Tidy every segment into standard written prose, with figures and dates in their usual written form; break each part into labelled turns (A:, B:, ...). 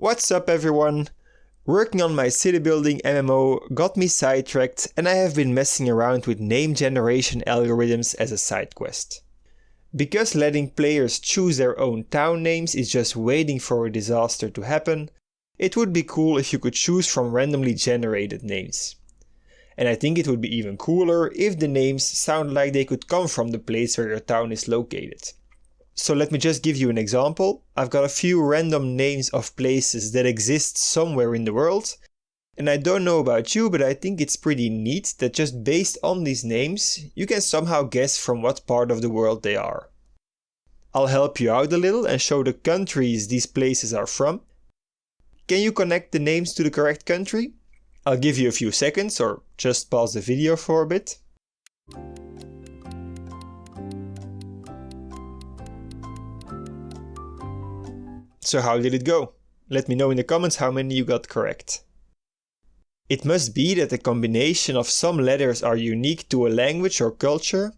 A: What's up everyone? Working on my city building MMO got me sidetracked and I have been messing around with name generation algorithms as a side quest. Because letting players choose their own town names is just waiting for a disaster to happen, it would be cool if you could choose from randomly generated names. And I think it would be even cooler if the names sound like they could come from the place where your town is located. So let me just give you an example. I've got a few random names of places that exist somewhere in the world. And I don't know about you, but I think it's pretty neat that just based on these names, you can somehow guess from what part of the world they are. I'll help you out a little and show the countries these places are from. Can you connect the names to the correct country? I'll give you a few seconds or just pause the video for a bit. So how did it go? Let me know in the comments how many you got correct. It must be that the combination of some letters are unique to a language or culture.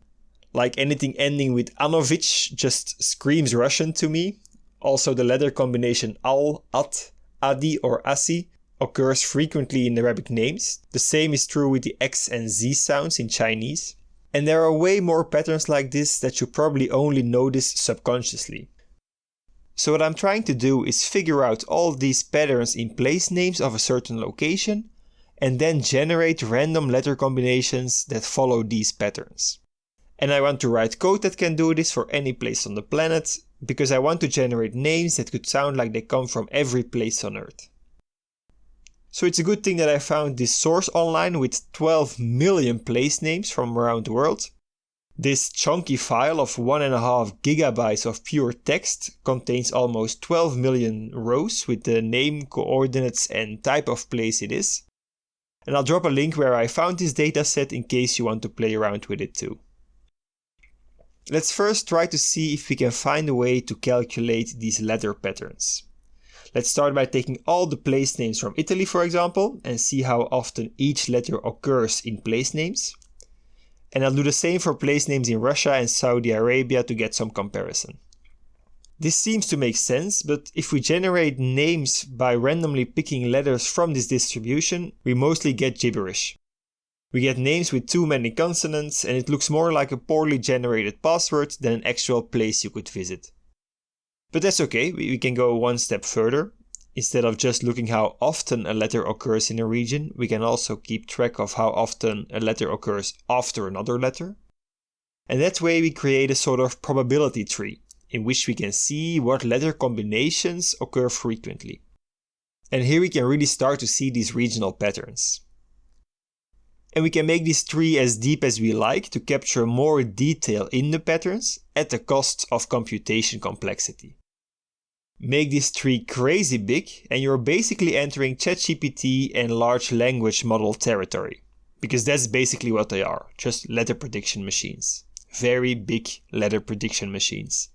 A: Like anything ending with Anovich just screams Russian to me. Also the letter combination Al, At, Adi or Asi occurs frequently in Arabic names. The same is true with the X and Z sounds in Chinese. And there are way more patterns like this that you probably only notice subconsciously. So what I'm trying to do is figure out all these patterns in place names of a certain location and then generate random letter combinations that follow these patterns. And I want to write code that can do this for any place on the planet because I want to generate names that could sound like they come from every place on Earth. So it's a good thing that I found this source online with 12 million place names from around the world. This chunky file of 1.5 gigabytes of pure text contains almost 12 million rows with the name, coordinates and type of place it is. And I'll drop a link where I found this dataset in case you want to play around with it too. Let's first try to see if we can find a way to calculate these letter patterns. Let's start by taking all the place names from Italy, for example, and see how often each letter occurs in place names. And I'll do the same for place names in Russia and Saudi Arabia to get some comparison. This seems to make sense, but if we generate names by randomly picking letters from this distribution, we mostly get gibberish. We get names with too many consonants and it looks more like a poorly generated password than an actual place you could visit. But that's okay, we can go one step further. Instead of just looking how often a letter occurs in a region, we can also keep track of how often a letter occurs after another letter. And that way we create a sort of probability tree, in which we can see what letter combinations occur frequently. And here we can really start to see these regional patterns. And we can make this tree as deep as we like to capture more detail in the patterns at the cost of computation complexity. Make this tree crazy big and you're basically entering ChatGPT and large language model territory. Because that's basically what they are, just letter prediction machines. Very big letter prediction machines.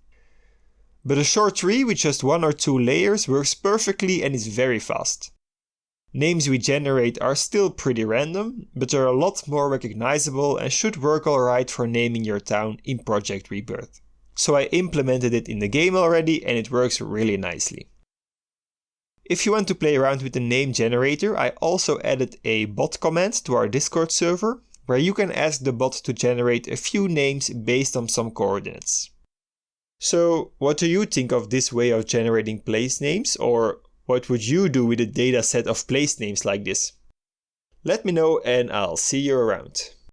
A: But a short tree with just 1 or 2 layers works perfectly and is very fast. Names we generate are still pretty random, but they're a lot more recognizable and should work alright for naming your town in Project Rebirth. So I implemented it in the game already and it works really nicely. If you want to play around with the name generator, I also added a bot command to our Discord server, where you can ask the bot to generate a few names based on some coordinates. So what do you think of this way of generating place names, or what would you do with a dataset of place names like this? Let me know and I'll see you around.